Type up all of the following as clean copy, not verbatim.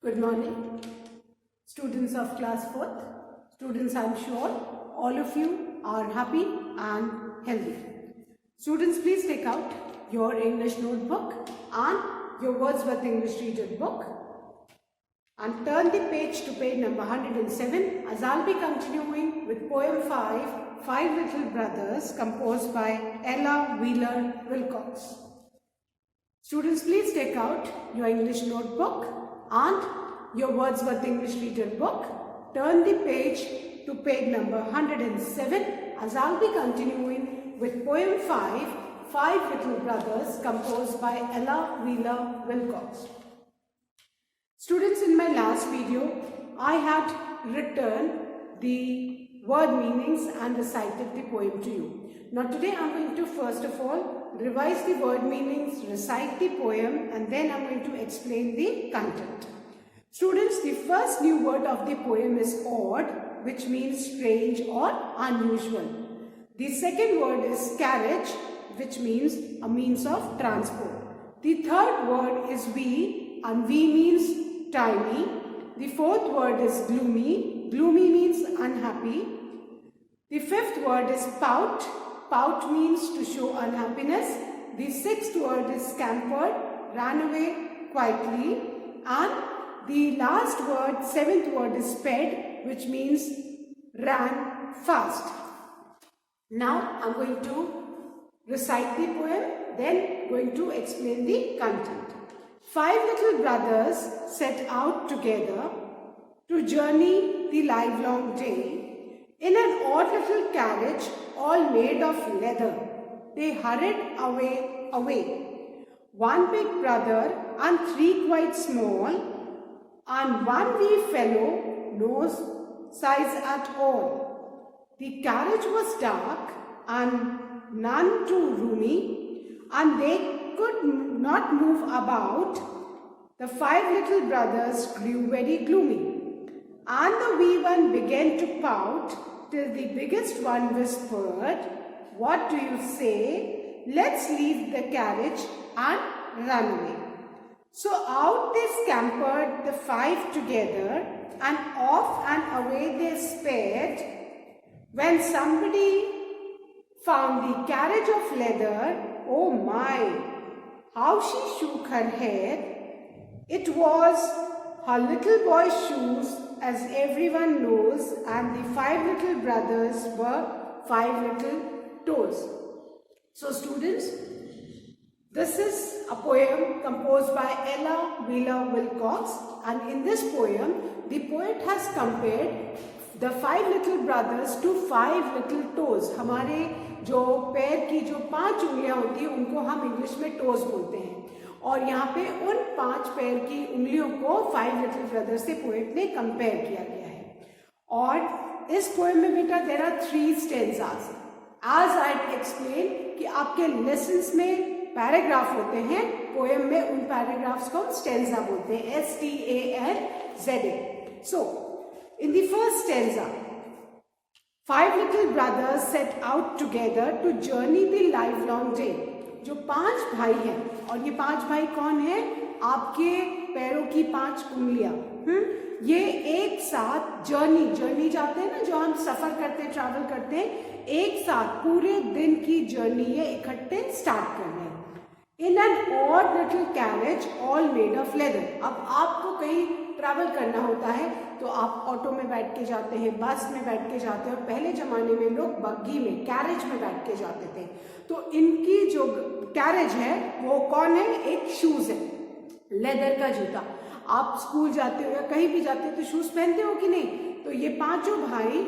Good morning, students of class 4th. Students, I am sure all of you are happy and healthy. Students, please take out your English notebook and your Wordsworth English Reader book and turn the page to page number 107 as I'll be continuing with poem 5, Five Little Brothers, composed by Ella Wheeler Wilcox. Students, please take out your English notebook and your Wordsworth English Reader book. Turn the page to page number 107 as I'll be continuing with poem 5, Five Little Brothers, composed by Ella Wheeler Wilcox. Students, in my last video, I had written the word meanings and recited the poem to you. Now today I am going to first of all revise the word meanings, recite the poem, and then I am going to explain the content. Students, the first new word of the poem is odd, which means strange or unusual. The second word is carriage, which means a means of transport. The third word is we, and we means tiny. The fourth word is gloomy. Gloomy means unhappy. The fifth word is pout. Pout means to show unhappiness. The sixth word is scampered, ran away quietly. And the last word, seventh word is sped, which means ran fast. Now I am going to recite the poem, then going to explain the content. Five little brothers set out together to journey the livelong day. In an odd little carriage, all made of leather, they hurried away. One big brother and three quite small, and one wee fellow, no size at all. The carriage was dark and none too roomy, and they could not move about. The five little brothers grew very gloomy, and the wee one began to pout, till the biggest one whispered, "What do you say? Let's leave the carriage and run away." So out they scampered, the five together, and off and away they sped. When somebody found the carriage of leather, oh my, how she shook her head. It was her little boy's shoes, as everyone knows, and the five little brothers were five little toes. So students, this is a poem composed by Ella Wheeler Wilcox, and in this poem, the poet has compared the five little brothers to five little toes. हमारे जो पैर की जो 5 उंगलियां होती हैं उनको हम इंग्लिश में टोज बोलते हैं, और यहाँ पे उन 5 पैर की उंगलियों को फाइव लिटिल ब्रदर से पोएट ने कंपेयर किया गया है. और इस पोएम में बेटा there are 3 stanzas. As I explain कि आपके लेसन्स में पैराग्राफ होते हैं, पोएम में उन पैराग्राफ्स को स्टेंजा बोलते हैं, STANZA. So in the first stanza, Five little brothers set out together to journey the livelong day. जो 5 भाई हैं, और ये 5 भाई कौन है? आपके पैरों की 5 उंगलियां. ये एक साथ जर्नी जाते हैं ना, जो हम सफर करते हैं, ट्रैवल करते हैं, एक साथ पूरे दिन की जर्नी ये इकट्ठे स्टार्ट कर रहे हैं. In an odd little carriage all made of leather. अब आपको कहीं ट्रैवल करना होता है तो आप ऑटो में बैठ के जाते हैं, बस में बैठ के जाते हैं, और पहले जमाने में लोग बग्गी में, कैरेज में बैठ के जाते थे. तो इनकी जो कैरेज है वो कौन है? एक शूज है, लेदर का जूता. आप स्कूल जाते हो या कहीं भी जाते हो तो शूज पहनते हो कि नहीं? तो ये पांचों भाई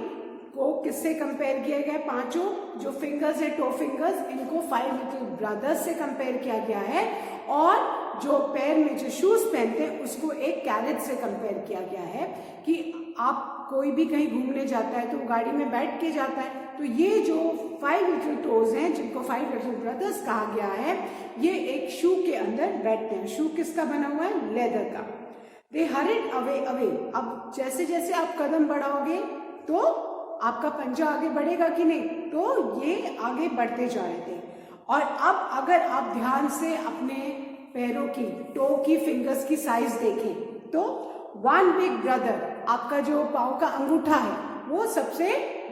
को किससे कंपेयर किया गया है? पांचों जो फिंगर्स है, टो फिंगर्स, इनको फाइव लिटिल ब्रदर्स से कंपेयर किया गया है, और जो पैर में जो शूज पहनते हैं उसको एक कैरेज से कंपेयर किया गया है. कि आप कोई भी कहीं घूमने जाता है तो गाड़ी में बैठ के जाता है, तो ये जो फाइव लिटिल टोज हैं, जिनको फाइव लिटिल ब्रदर्स कहा गया है, ये एक शू के अंदर बैठते हैं. शू किसका बना हुआ है? लेदर का. दे हरिड अवे. अब जैसे जैसे आप कदम बढ़ाओगे तो आपका पंजा आगे बढ़ेगा कि नहीं? तो ये आगे बढ़ते जा रहे थे. और अब अगर आप ध्यान से अपने पैरों की, टो की फिंगर्स की साइज देखें तो वन बिग ब्रदर, आपका जो पाँव का अंगूठा है वो सबसे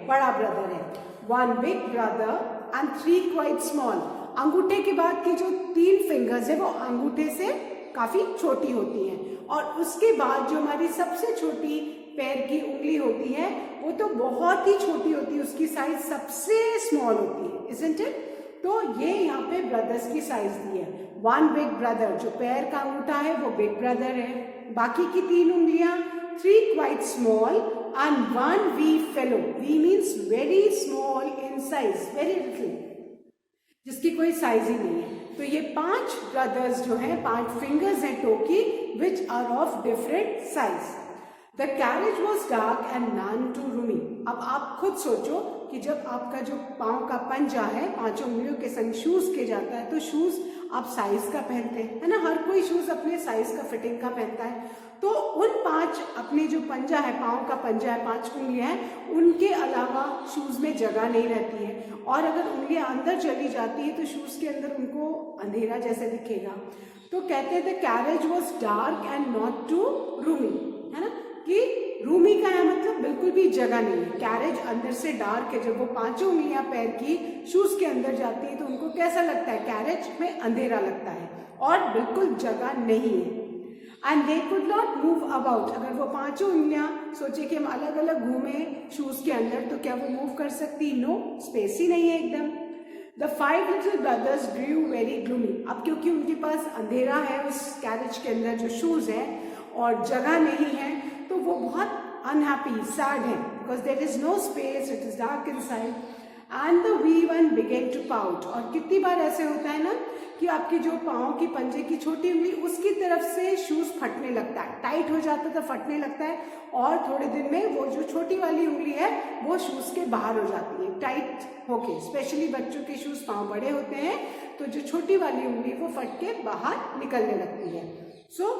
बड़ा ब्रदर है, one big brother and three quite small. अंगूठे के बाद की जो 3 फिंगर्स है वो अंगूठे से काफी छोटी होती हैं, और उसके बाद जो हमारी सबसे छोटी पैर की उंगली होती है वो तो बहुत ही छोटी होती है, उसकी साइज सबसे स्मॉल होती है, इजंट इट? तो ये यहाँ पे ब्रदर्स की साइज दी है। वन बिग ब्रदर, जो पैर का अंगूठा है वो बिग ब्रदर है, बाकी की 3 उंगलियां 3 quite small and one wee fellow. Wee means very small in size, very little, जिसकी कोई साइज ही नहीं है। तो ये 5 ब्रदर्स जो हैं, 5 फिंगर्स हैं टो की, which are of different size. The carriage was dark and none too roomy. अब आप खुद सोचो कि जब आपका जो पाँव का पंजा है 5 उंगलियों के संग शूज के जाता है, तो शूज आप साइज का पहनते हैं, है ना, हर कोई शूज अपने साइज का फिटिंग का पहनता है। तो उन 5 अपने जो पंजा है, पाँव का पंजा है, 5 उंगलियां हैं, उनके अलावा शूज में जगह नहीं रहती है, और अगर उंगलियां अंदर चली जाती है तो शूज के अंदर उनको अंधेरा जैसे दिखेगा। तो कहते हैं the carriage was dark and not too roomy, है ना, कि रूमी का है मतलब बिल्कुल भी जगह नहीं है। कैरेज अंदर से डार्क है, जब वो 5 उंगलियां पैर की शूज के अंदर जाती है तो उनको कैसा लगता है, कैरेज में अंधेरा लगता है और बिल्कुल जगह नहीं है। And they could not move about. अगर वो 5 उंगलियां सोचे कि हम अलग अलग घूमे शूज के अंदर, तो क्या वो मूव कर सकती? नो, स्पेस ही नहीं है एकदम। The 5 little brothers grew very gloomy. अब क्योंकि उनके पास अंधेरा है उस कैरेज के अंदर जो शूज है और जगह नहीं है, तो वो बहुत अनहैप्पी, सैड है, because there is no space, it is dark inside. And the wee one began to pout. और कितनी बार ऐसे होता है ना कि आपकी जो पाँव की पंजे की छोटी उंगली, उसकी तरफ से शूज फटने लगता है, टाइट हो जाता है तो फटने लगता है, और थोड़े दिन में वो जो छोटी वाली उंगली है वो शूज के बाहर हो जाती है टाइट होके। स्पेशली बच्चों के शूज पाँव बड़े होते हैं तो जो छोटी वाली उंगली वो फट के बाहर निकलने लगती है। So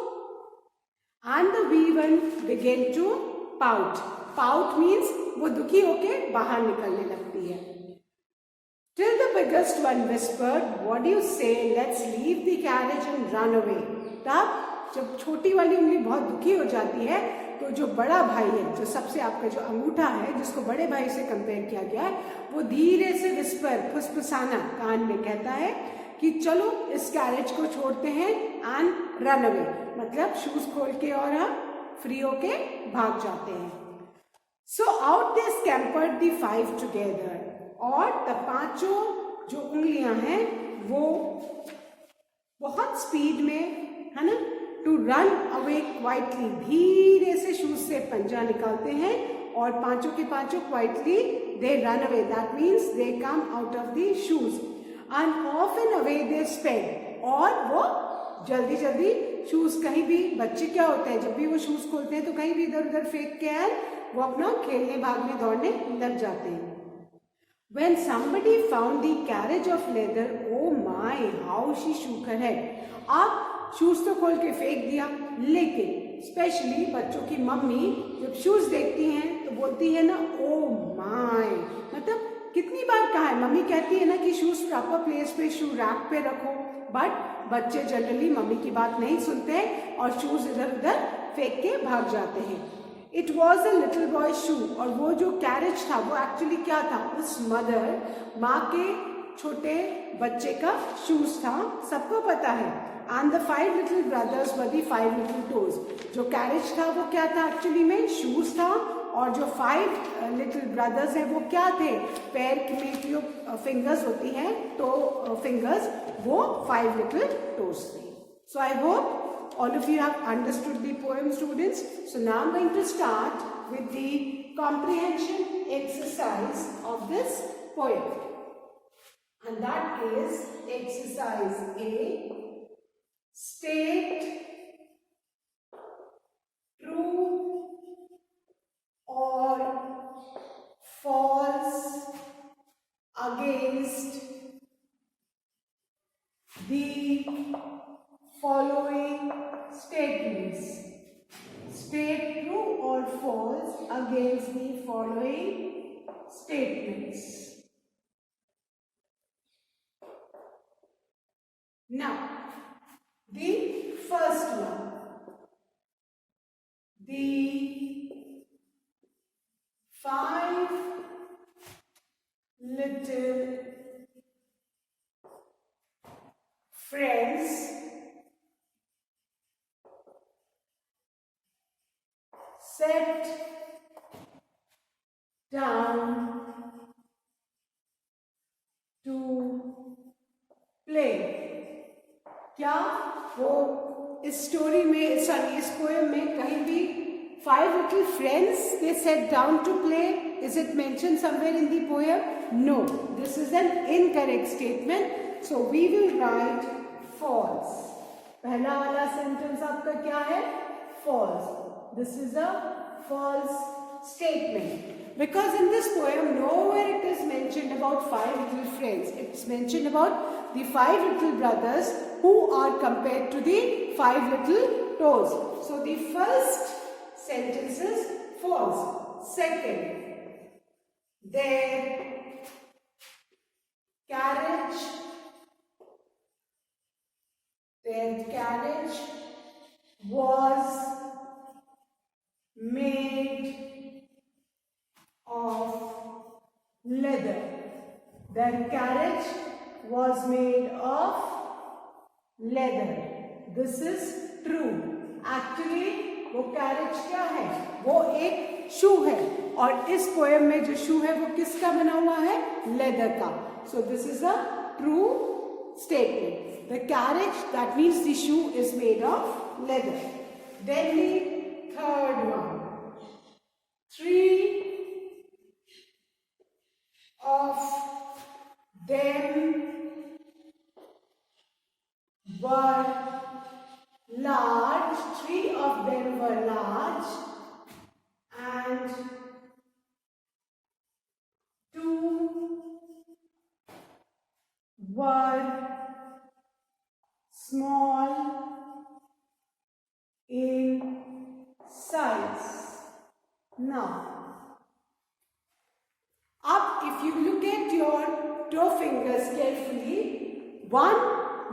and the wee one began to pout. Pout means वो दुखी होके बाहर निकलने लगती है। Till the biggest one whispered, "What do you say? Let's leave the carriage and run away." तब जब छोटी वाली उंगली बहुत दुखी हो जाती है तो जो बड़ा भाई है, जो सबसे आपका जो अंगूठा है जिसको बड़े भाई से कंपेयर किया गया है, वो धीरे से विस्पर, फुसफुसाना कान में कहता है कि चलो इस कैरेज को छोड़ते हैं एंड रन अवे, मतलब शूज खोल के और हम फ्री होके भाग जाते हैं। So out they scampered the 5 together. और तब 5 जो उंगलियां हैं वो बहुत स्पीड में, है ना, टू रन अवे क्वाइटली, धीरे से शूज से पंजा निकालते हैं और 5 के 5 quietly they run away. That means they come out of the shoes and off and away they sped. और वो जल्दी जल्दी शूज, कहीं भी बच्चे क्या होते हैं, जब भी वो शूज खोलते हैं तो कहीं भी इधर उधर फेंक के वो अपना खेलने भागने दौड़ने लग जाते हैं। When somebody found the carriage of leather, oh my, how she shook her head. आप शूज तो खोल के फेंक दिया, लेकिन स्पेशली बच्चों की मम्मी जब शूज देखती हैं तो बोलती है ना, ओ माय, मतलब कितनी बार कहा है, मम्मी कहती है ना कि शूज प्रॉपर प्लेस पे शू रैक पे रखो, बट बच्चे जनरली मम्मी की बात नहीं सुनते और शूज इधर उधर फेंक के भाग जाते हैं। It was a little boy shoe. और वो जो कैरेज था वो एक्चुअली क्या था, उस मदर, माँ के छोटे बच्चे का शूज था, सबको पता है। And the 5 little brothers were the 5 little toes. जो कैरेज था वो क्या था, एक्चुअली में शूज था, और जो 5 लिटिल ब्रदर्स हैं वो क्या थे, पैर में जो फिंगर्स होती हैं, तो फिंगर्स, वो 5 लिटिल टोज थे। So I hope all of you have understood the poem, students. So now I'm going to start with the comprehension exercise of this poem. And that is exercise A. State true or false against the following statements. State true or false against the following statements. Now, the first one. The 5 little friends sat down to play. क्या वो इस story में, sorry इस poem में कहीं भी 5 little friends they sat down to play? Is it mentioned somewhere in the poem? No, this is an incorrect statement. So we will write false. पहला वाला सेंटेंस आपका क्या है? False. This is a false statement. Because in this poem, nowhere it is mentioned about 5 little friends. It's mentioned about the 5 little brothers who are compared to the 5 little toes. So the first sentence is false. Second, their carriage was made of leather. Their carriage was made of leather. This is true. Actually वो carriage क्या है? वो एक शू है, और इस poem में जो शू है वो किसका बना हुआ है? लेदर का. So this is a true statement. The carriage, that means the shoe, is made of leather. Then the third one. 3 of them were large. 3 of them were large, and 2 were small in size. Now, if you look at your toe fingers carefully, one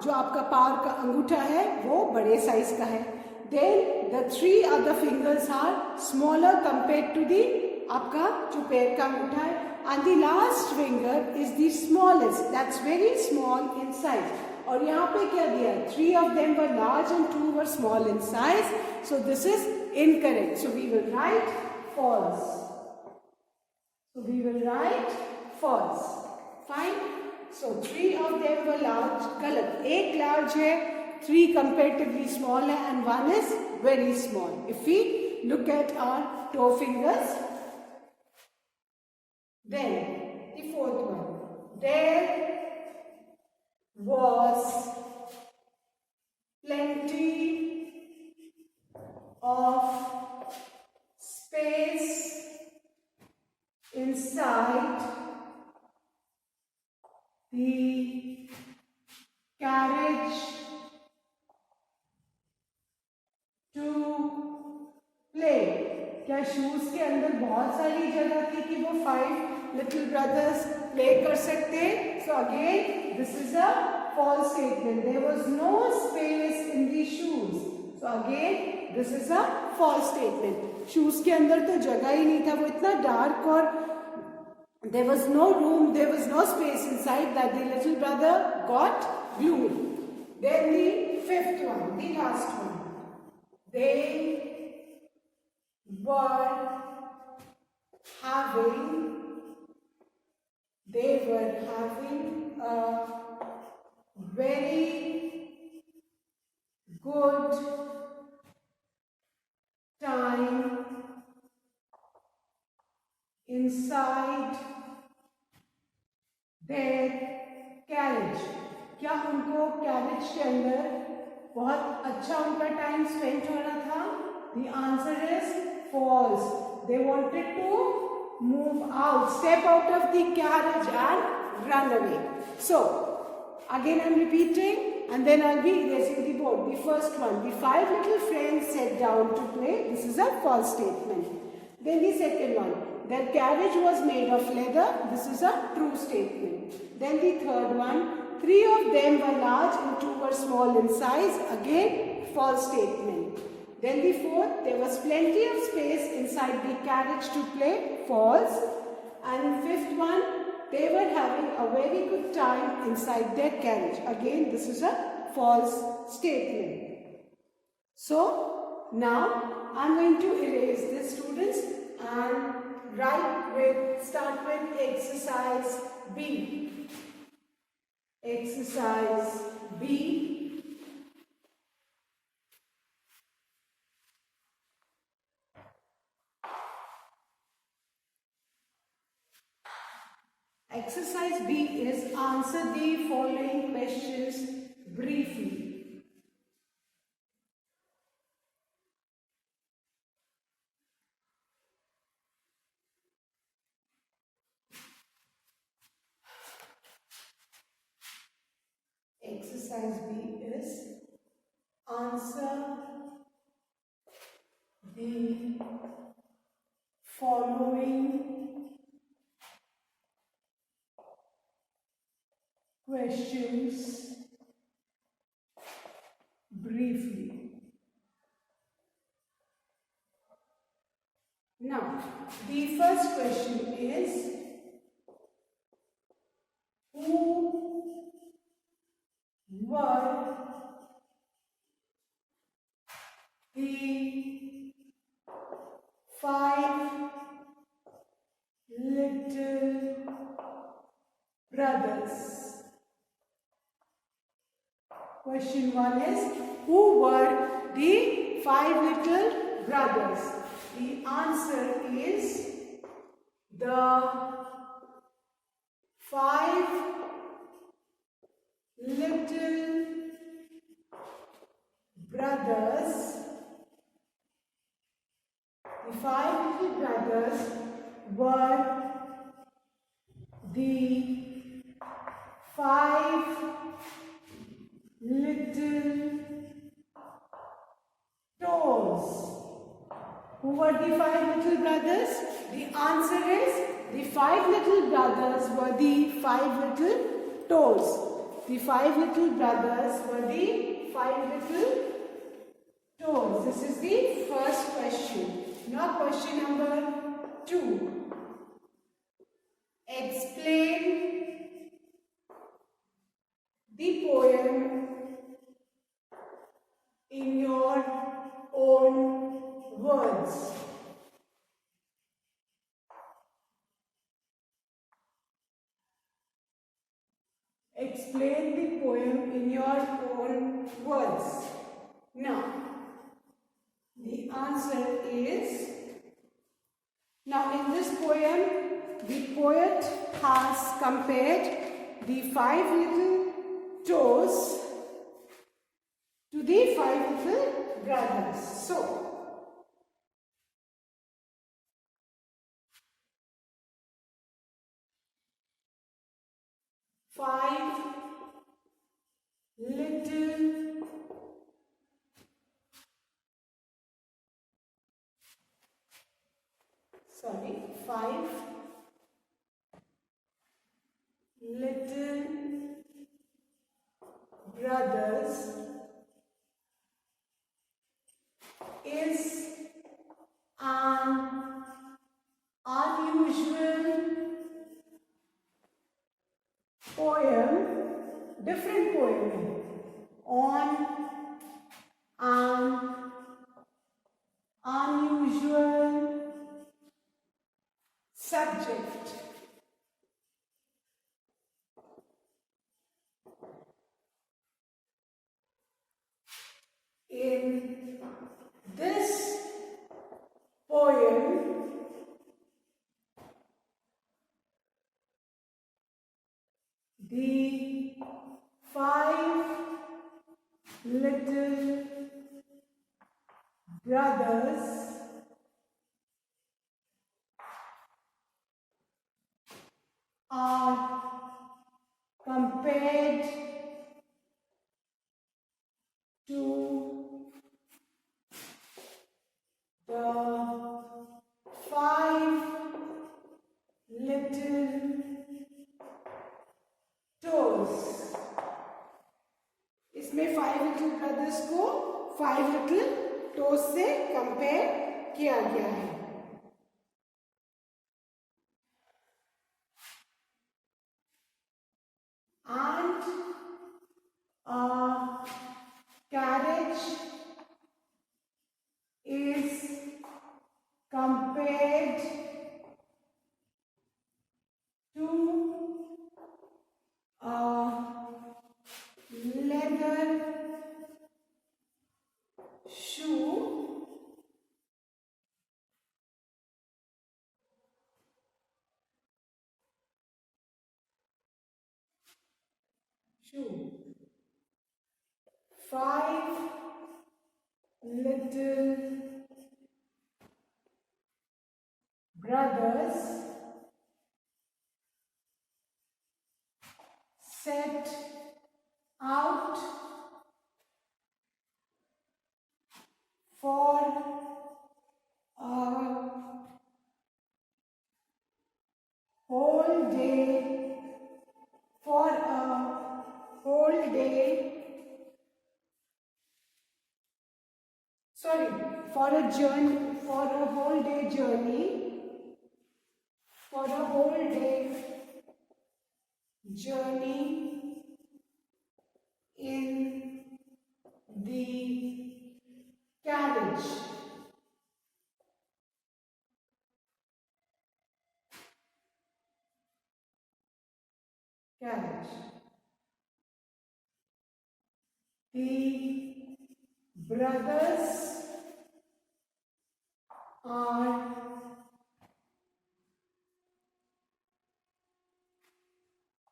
जो आपका power का अंगूठा है वो बड़े size का है. Then the 3 other fingers are smaller compared to the आपका जो पैर का अंगूठा है, and the last finger is the smallest. That's very small in size. और यहाँ पे क्या दिया है? 3 of them were large and 2 were small in size. So this is incorrect. So we will write false. So we will write false. Fine. So 3 of them were large. गलत. एक large है, 3 comparatively small है, and 1 is very small. If we look at our toe fingers, then the fourth one. There was plenty of space inside the carriage to play. क्या shoes के अंदर बहुत सारी जगह थी कि वो 5 लिटिल ब्रदर्स प्ले कर सकते? So again this is a false statement. There was no space in the shoes. So again this is a false statement. Shoes के अंदर तो जगह ही नहीं था, वो इतना डार्क, और there was no room, there was no space inside that the little brother got glued. Then the fifth one, the last one. They were having a very good time inside their carriage. क्या उनको carriage के अंदर बहुत अच्छा उनका time spend हो रहा था? The answer is false. They wanted to move out, step out of the carriage and run away. So again I'm repeating, and then I'll be erasing the board. The first one, the 5 little friends sat down to play. This is a false statement. Then the second one, their carriage was made of leather. This is a true statement. Then the third one, 3 of them were large and 2 were small in size. Again, false statement. Then the fourth, there was plenty of space inside the carriage to play, false. And fifth one, they were having a very good time inside their carriage. Again, this is a false statement. So, now I am going to erase this, students, and start with exercise B. Exercise B. Exercise B is answer the following questions briefly. Exercise B is answer the following questions briefly. Now, the first question is, who were the 5 little brothers? Question 1 is, who were the 5 little brothers? The answer is the 5 little brothers. The 5 little brothers were the 5 little toes. Who were the 5 little brothers? The answer is the 5 little brothers were the 5 little toes. The 5 little brothers were the 5 little toes. This is the first question. Now question number 2. Explain the poem in your own words. Explain the poem in your own words. Now, the answer is, now in this poem, the poet has compared the 5 little toes to the 5 little brothers. So, five little brothers is an unusual poem, different poem on an unusual subject. In this poem, the 5 little brothers are compared to the 5 little toes. इसमें 5 little brothers को 5 little toes toes से compare किया गया है। And a carriage is compared to a leather shoe five little brothers set out for a whole day, for a whole day, sorry, for a journey, for a whole day journey, for a whole day journey in the carriage. The brothers are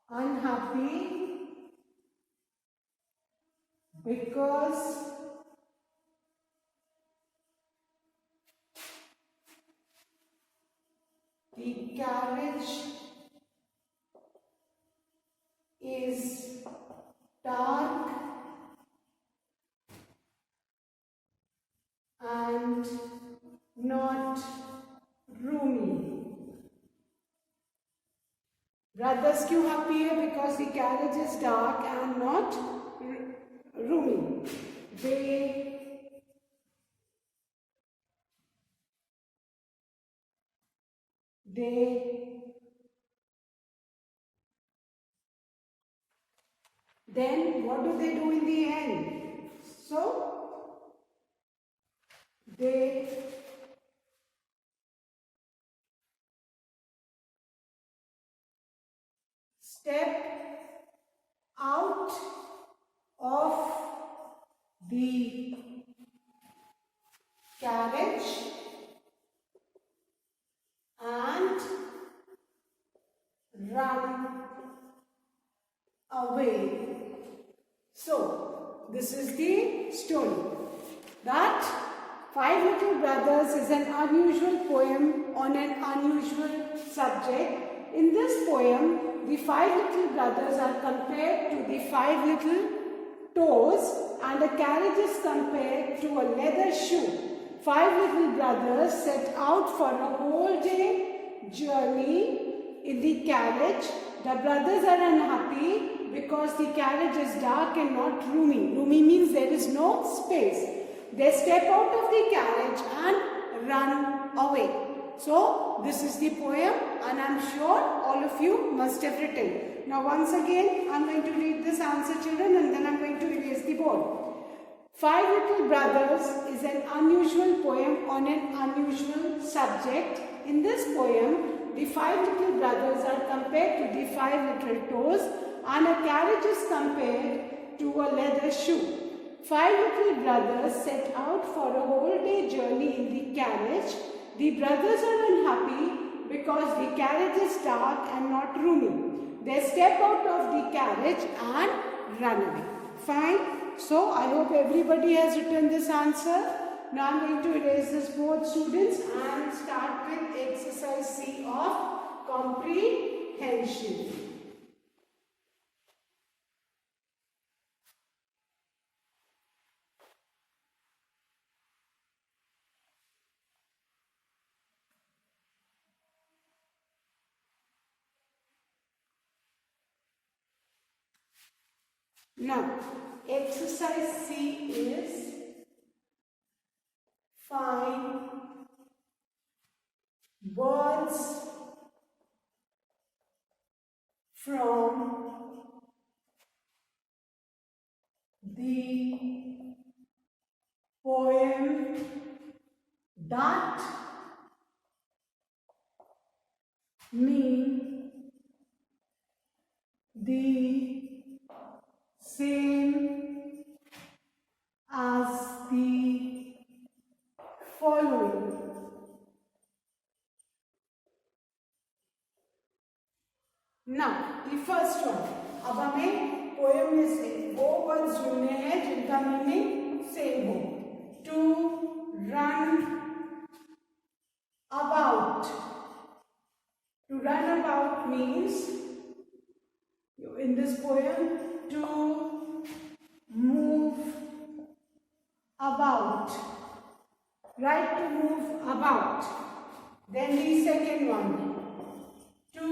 unhappy because the carriage is dark and not roomy. Brothers क्यों happy है? Because the carriage is dark and not roomy. Then what do they do in the end? So they step out of the carriage and run away. So, this is the story. That Five Little Brothers is an unusual poem on an unusual subject. In this poem, the five little brothers are compared to the five little toes and a carriage is compared to a leather shoe. Five little brothers set out for a whole day journey in the carriage. The brothers are unhappy because the carriage is dark and not roomy. Roomy means there is no space. They step out of the carriage and run away. So, this is the poem and I am sure all of you must have written. Now, once again, I am going to read this answer, children, and then I am going to erase the board. Five Little Brothers is an unusual poem on an unusual subject. In this poem, the five little brothers are compared to the five little toes and a carriage is compared to a leather shoe. Five little brothers set out for a whole day journey in the carriage. The brothers are unhappy because the carriage is dark and not roomy. They step out of the carriage and run away. Fine. So, I hope everybody has written this answer. Now, I am going to erase this board, students, and start with exercise C of comprehension. Now, exercise C is find words from the poem that mean the same as the following. Now, the first one. अब हमें poem में से वो words ढूंढने हैं जिनका meaning same हो. To run about. To run about means, in this poem, to move about. Right, to move about. Then the second one. To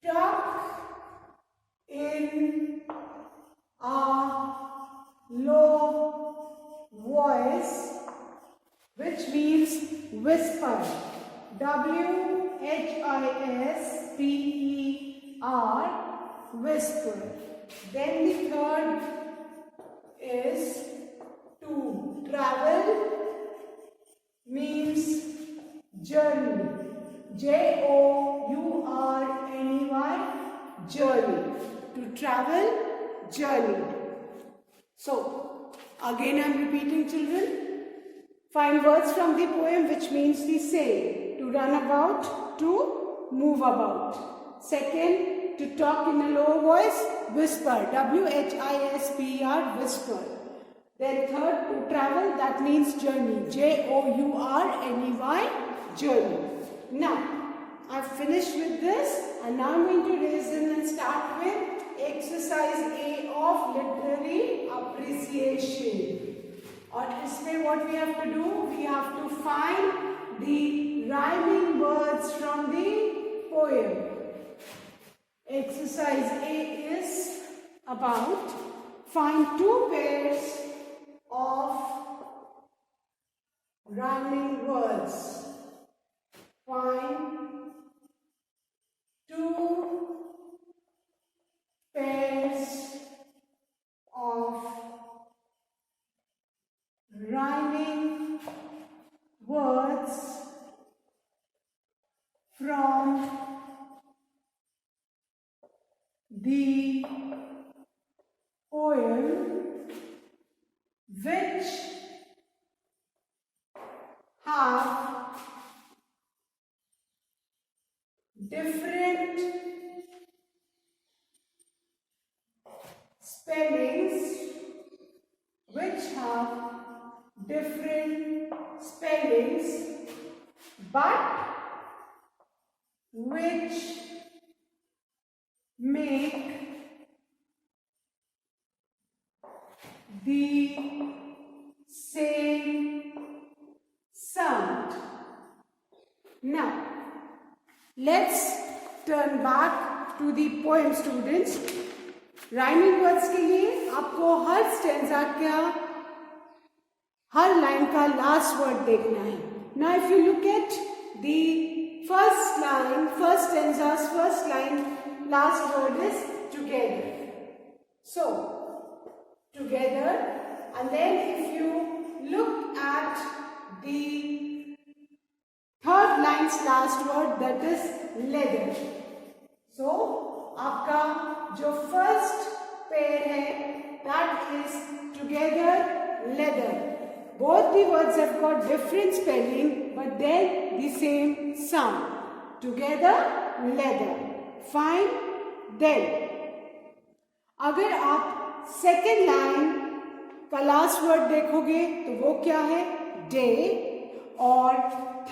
talk in a low voice, which means whisper. W-H-I-S-P-E-R, whisper. Then the third is to travel, means journey. Journey, journey. To travel, journey. So, again I am repeating, children. Find words from the poem which means the same. To run about, to move about. Second, to talk in a low voice, whisper. W-H-I-S-P-E-R, whisper. Then third, to travel, that means journey. Journey, journey. Now, I've finished with this and now I'm going to reason and start with exercise A of literary appreciation. और इसमें what we have to do? We have to find the rhyming words from the poem. Exercise A is about find two pairs of rhyming words. Find two pairs of rhyming words from the poem which have different spellings, but which make the same sound. Now, let's turn back to the poem, students. Rhyming words के लिए आपको हर stanza का, हर line का last word देखना है. Now, if you look at the first line, first stanza's first line, last word is together. So, together, and then if you look at the third line's last word, that is leather. So, आपका जो first pair है, that is together, leather. Both the words have got different spelling, but then the same sound. Together, leather. Fine. Then, अगर आप second line का last word देखोगे, तो वो क्या है? Day. और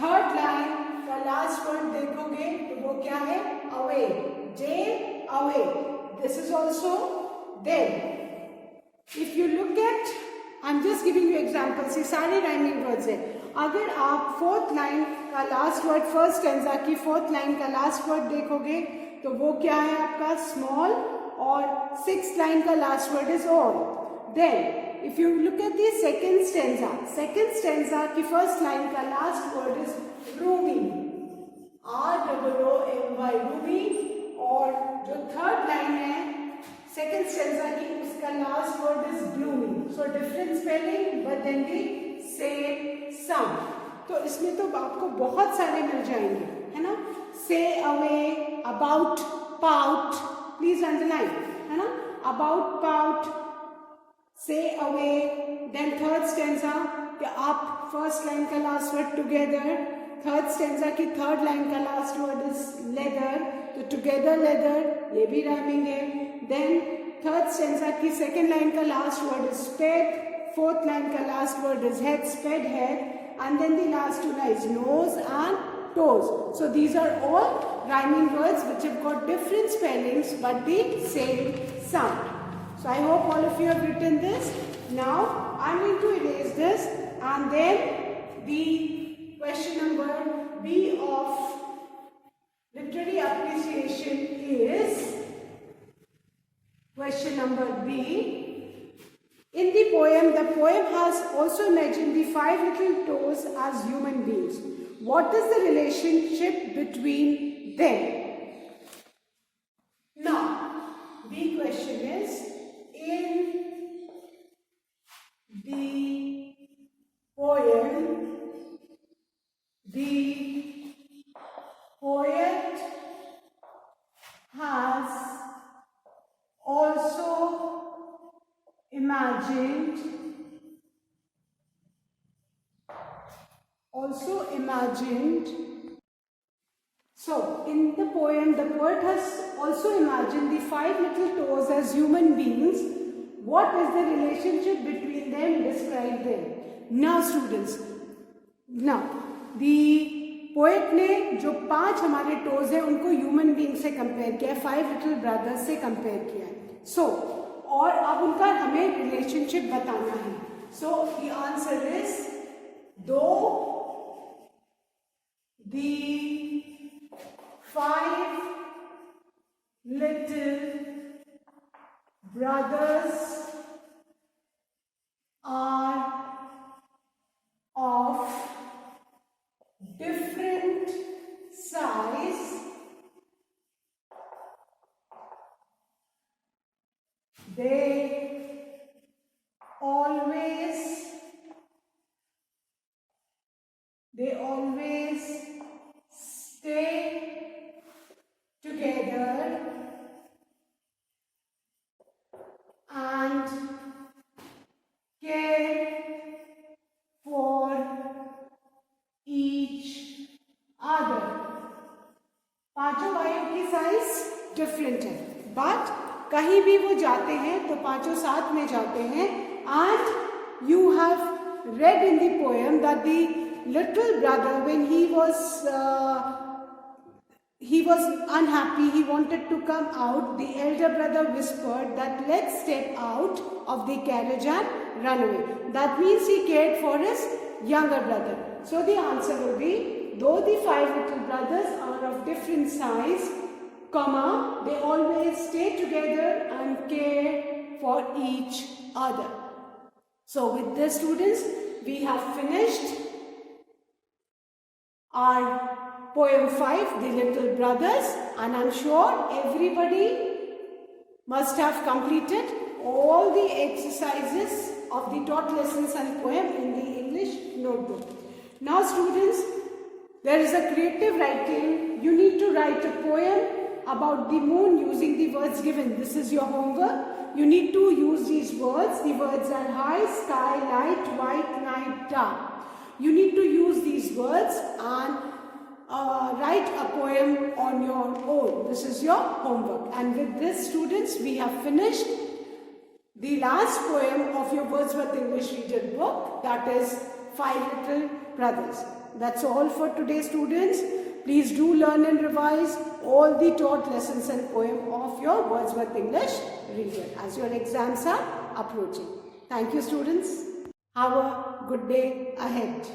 third line का last word देखोगे, तो वो क्या है? Away. Day, away. This is also then. If you look at, I'm just giving you examples. ये सारे rhyming words हैं. अगर आप fourth line का last word, first stanza की fourth line का last word देखोगे, तो वो क्या है आपका? Small. और sixth line का last word is all. Then if you look at the second stanza की first line का last word is roomy, ROOMY, roomy, और जो third line है second stanza की उसका last word is gloomy. So different spelling but then the same sound. तो इसमें तो आपको बहुत सारे मिल जाएंगे, है ना? Say away, about, pout, please underline, है ना? About, pout, say away. Then third stanza के up, first line का last word together. Third stanza की थर्ड लाइन का लास्ट वर्ड इज लेदर, तो टुगेदर लेदर, ये भी राइमिंग है. देन थर्ड स्टेंजा की सेकेंड लाइन का last word is spade, fourth line का last word is head, spade head, and then the last two lines nose and toes. So these are all rhyming words which have got different spellings but the same sound. So I hope all of you have written this. Now I'm going to erase this, and then the question number B of literary appreciation is question number B. In the poem has also imagined the 5 little toes as human beings. What is the relationship between them? Now, the question is, in the poem, the poet has also imagined so in the poem the poet has also imagined the 5 little toes as human beings. What is the relationship between them? Describe them. Now students, now the poet ने जो 5 हमारे toes है उनको human being से compare किया, 5 little brothers से compare किया. So और अब उनका हमें relationship बताना है. So the answer is, though the 5 little brothers are of different size, they always stay together and care for each other. पांचों भाइयों की साइज डिफरेंट है, बट कहीं भी वो जाते हैं तो पांचों साथ में जाते हैं. And you have read in the poem that the little brother, when he was unhappy, he wanted to come out, the elder brother whispered that let's step out of the carriage and run away. That means he cared for his younger brother. So the answer will be, though the 5 little brothers are of different size, comma, they always stay together and care for each other. So with this students, we have finished our poem 5, The Little Brothers, and I'm sure everybody must have completed all the exercises of the taught lessons and poem in the English notebook. Now students, there is a creative writing. You need to write a poem about the moon using the words given. This is your homework. You need to use these words. The words are high, sky, light, white, night, dark. You need to use these words and write a poem on your own. This is your homework. And with this students, we have finished the last poem of your Wordsworth English Reader book, that is 5 Little Brothers. That's all for today students. Please do learn and revise all the taught lessons and poem of your Wordsworth English Reader as your exams are approaching. Thank you students. Have a good day ahead.